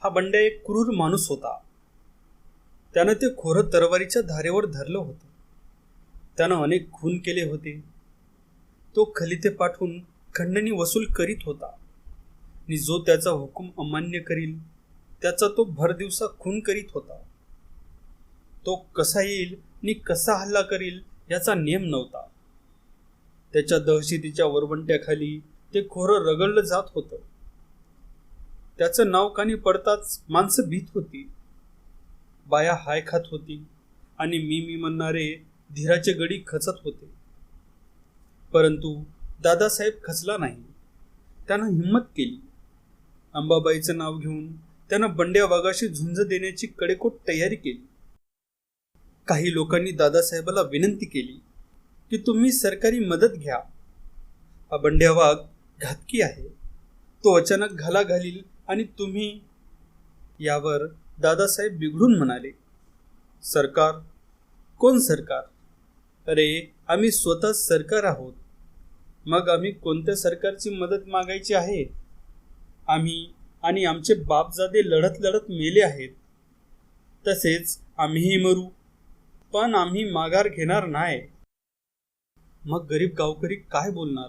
हा बंड्या एक क्रूर माणूस होता. त्यानं ते खोरं तरवारीच्या धारेवर धरलं होतं. त्यानं अनेक खून केले होते. तो खलिते पाठवून खंडणी वसूल करीत होता आणि जो त्याचा हुकूम अमान्य करील त्याचा तो भरदिवसा खून करीत होता. तो कसा येईल आणि कसा हल्ला करील याचा नेम नव्हता. त्याच्या दहशतीच्या वरवंट्याखाली ते खोरं रगडलं जात होतं. त्याचं नाव कानी पडताच माणसं भीत होती. बाया हाय खात होती आणि मी म्हणणारे धीराचे गडी खचत होते. परंतु दादासाहेब खचला नाही. त्यानं हिंमत केली. अंबाबाईचं नाव घेऊन त्यानं बंड्या वाघाशी झुंज देण्याची कडेकोट तयारी केली. काही लोकांनी दादासाहेबाला विनंती केली की तुम्ही सरकारी मदत घ्या. हा बंड्या वाघ घातकी आहे. तो अचानक घाला घालील आणि तुम्ही. यावर दादासाहेब बिघडून म्हणाले, सरकार? कोण सरकार? अरे आम्ही स्वतः सरकार आहोत. मग आम्ही कोणत्या सरकारची मदत मागायची आहे? आम्ही आणि आमचे बापजादे लढत लढत मेले आहेत. तसेच आम्हीही मरू, पण आम्ही माघार घेणार नाही. मग गरीब गावकरी काय बोलणार?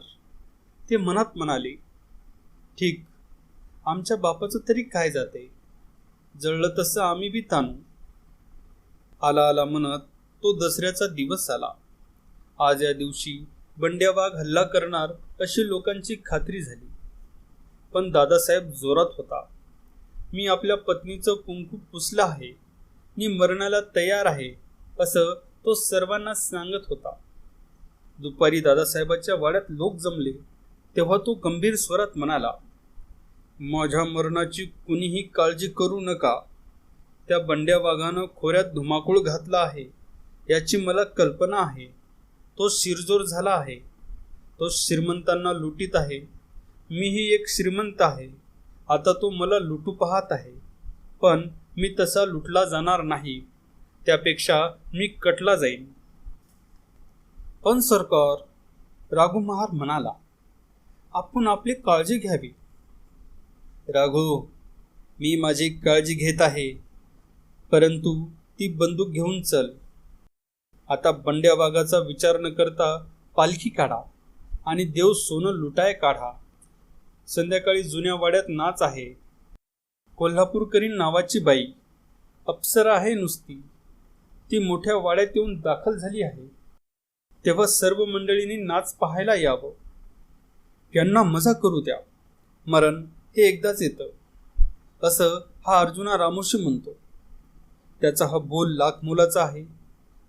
ते मनात म्हणाले, ठीक, आमच्या बापाचं तरी काय जाते, जळलं तसं आम्ही बी ताणू. आला आला म्हणत तो दसऱ्याचा दिवस आला. आज या दिवशी बंड्या वाघ हल्ला करणार अशी लोकांची खात्री झाली. पण दादासाहेब जोरात होता. मी आपल्या पत्नीचं कुंकू पुसलं आहे आणि मरणाला तयार आहे असं तो सर्वांना सांगत होता. दुपारी दादासाहेबाच्या वाड्यात लोक जमले तेव्हा तो गंभीर स्वरात म्हणाला, माझ्या मरणाची कुणीही काळजी करू नका. त्या बंड्या वाघानं खोऱ्यात धुमाकूळ घातला आहे याची मला कल्पना आहे. तो शिरजोर झाला आहे. तो श्रीमंतांना लुटीत आहे. मीही एक श्रीमंत आहे. आता तो मला लुटू पाहत आहे. पण मी तसा लुटला जाणार नाही. त्यापेक्षा मी कटला जाईन. पण सरकार, राघू महार म्हणाला, आपण आपली काळजी घ्यावी. राघू, मी माझी काळजी घेत आहे, परंतु ती बंदूक घेऊन चल. आता बंड्या वाघाचा विचार न करता पालखी काढा आणि देव सोनं लुटाय काढा. संध्याकाळी जुन्या वाड्यात नाच आहे. कोल्हापूरकरी नावाची बाई अप्सरा आहे नुसती. ती मोठ्या वाड्यात येऊन दाखल झाली आहे. तेव्हा सर्व मंडळींनी नाच पाहायला यावं. यांना मजा करू द्या. मरण हे एकदाच येतं असं हा अर्जुना रामोशी म्हणतो. त्याचा हा बोल लाख मोलाचा आहे.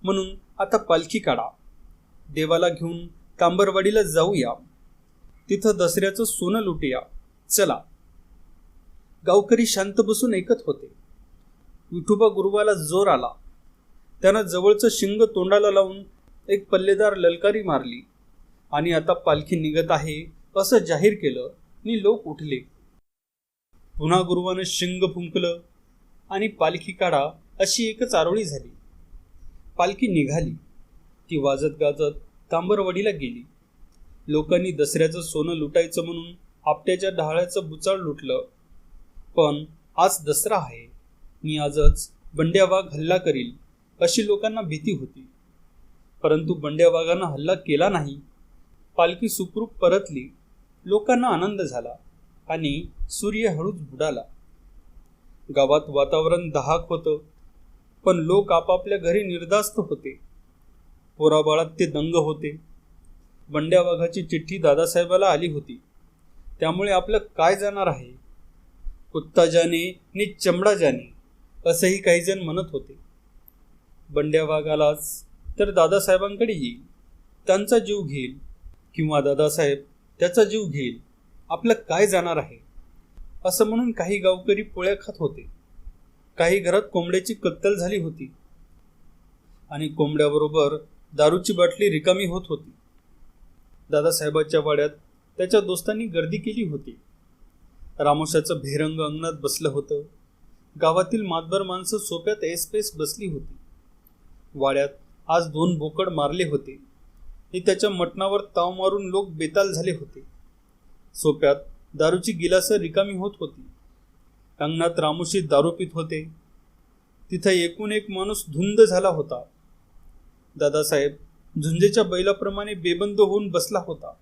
म्हणून आता पालखी काढा. देवाला घेऊन कांबरवाडीला जाऊया. तिथं दसऱ्याचं सोनं लुटूया. चला. गावकरी शांत बसून ऐकत होते. विठोबा गुरुवाला जोर आला. त्यानं जवळचं शिंग तोंडाला लावून एक पल्लेदार ललकारी मारली आणि आता पालखी निघत आहे असं जाहीर केलं आणि लोक उठले. पुन्हा गुरुवानं शिंग फुंकलं आणि पालखी काढा अशी एकच आरोळी झाली. पालखी निघाली. ती वाजत गाजत कांबरवाडीला गेली. लोकांनी दसऱ्याचं सोनं लुटायचं म्हणून आपट्याच्या ढाळ्याचं बुचाळ लुटलं. पण आज दसरा आहे आणि आजच बंड्या वाघ हल्ला करील अशी लोकांना भीती होती. परंतु बंड्या वाघानं हल्ला केला नाही. पालखी सुखरूप परतली. लोकांना आनंद झाला आणि सूर्य हळूच बुडाला. गावात वातावरण दहाक होतं, पण लोक आपापल्या घरी निर्धास्त होते. पोराबाळात ते दंग होते. बंड्या वाघाची चिठ्ठी दादासाहेबाला आली होती. त्यामुळे आपलं काय जाणार आहे? कुत्ता जाने नि चमडा जाने असंही काही जण म्हणत होते. बंड्या वाघालाच तर दादासाहेबांकडे येईल, त्यांचा जीव घेईल, किंवा दादासाहेब त्याचा जीव घेईल. आपलं काय जाणार आहे असं म्हणून काही गावकरी पोळ्या खात होते. काही घरात कोंबड्याची कत्तल झाली होती आणि कोंबड्याबरोबर दारूची बाटली रिकामी होत होती. दादासाहेबाच्या वाड्यात त्याच्या दोस्तांनी गर्दी केली होती. रामोशाचं भेरंग अंगणात बसलं होतं. गावातील मातबर माणसं सोप्यात ऐसपैस बसली होती. वाड्यात आज 2 बोकड मारले होते. हे त्याच्या मटणावर ताव मारून लोक बेताल झाले होते. सोप्यात दारूची गिलासं रिकामी होत होती. अंगणात रामोशी दारू पित होते. तिथं एकूण एक माणूस धुंद झाला होता. दादासाहेब झुंजेच्या बैलाप्रमाणे बेबंद होऊन बसला होता.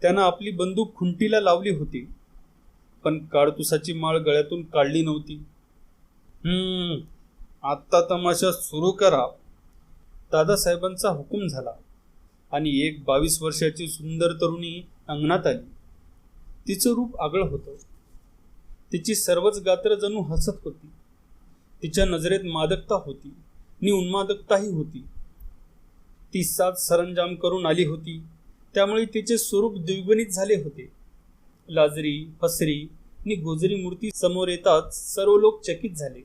त्यानं आपली बंदूक खुंटीला लावली होती, पण काडतुसाची माळ गळ्यातून काढली नव्हती. आत्ता तमाशा सुरू करा, दादासाहेबांचा हुकूम झाला आणि एक 22 वर्षाची सुंदर तरुणी अंगणात आली. तिचं रूप आगळं होतं. तिची सर्वच गात्र जणू हसत होती. तिच्या नजरेत मादकता होती आणि उन्मादकताही होती. ती साज सरंजाम करून आली होती, त्यामुळे तिचे स्वरूप द्विगुणित झाले होते. लाजरी, फसरी आणि गोजरी मूर्ती समोर येताच सर्व लोक चकित झाले.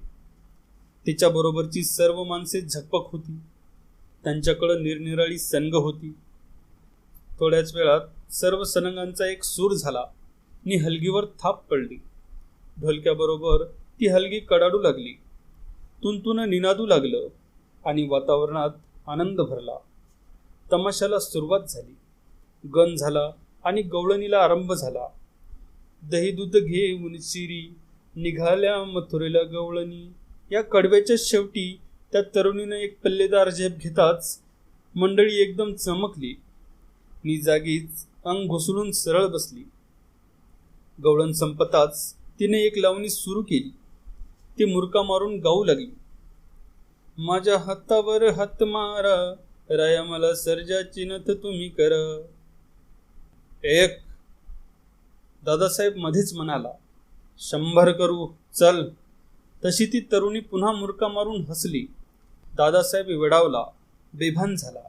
तिच्या बरोबरची सर्व माणसे झकपक होती. त्यांच्याकडे निरनिराळी सनग होती. थोड्याच वेळात सर्व सनंगांचा एक सूर झाला आणि हलगीवर थाप पडली. ढोलक्याबरोबर ती हलगी कडाडू लागली. तुंतुन निनादू लागलं आणि वातावरणात आनंद भरला. तमाशाला सुरुवात झाली. गण झाला आणि गवळणीला आरंभ झाला. दही दूध घेऊन शिरी निघाल्या मथुरेला गवळणी, या कडव्याच्या शेवटी त्या तरुणीनं एक पल्लेदार झेप घेताच मंडळी एकदम चमकली आणि जागीच अंग घुसळून सरळ बसली. गवळण संपताच तिने एक लावणी सुरू केली. ती मुरका मारून गाऊ लागली. माझ्या हातावर हात मारा, राया मला सर्जाची नथ तुम्ही करा. एक, दादासाहेब मध्येच म्हणाला. 100 करू, चल. तशी ती तरुणी पुन्हा मुरका मारून हसली. दादासाहेब वेडावला, बेभान झाला.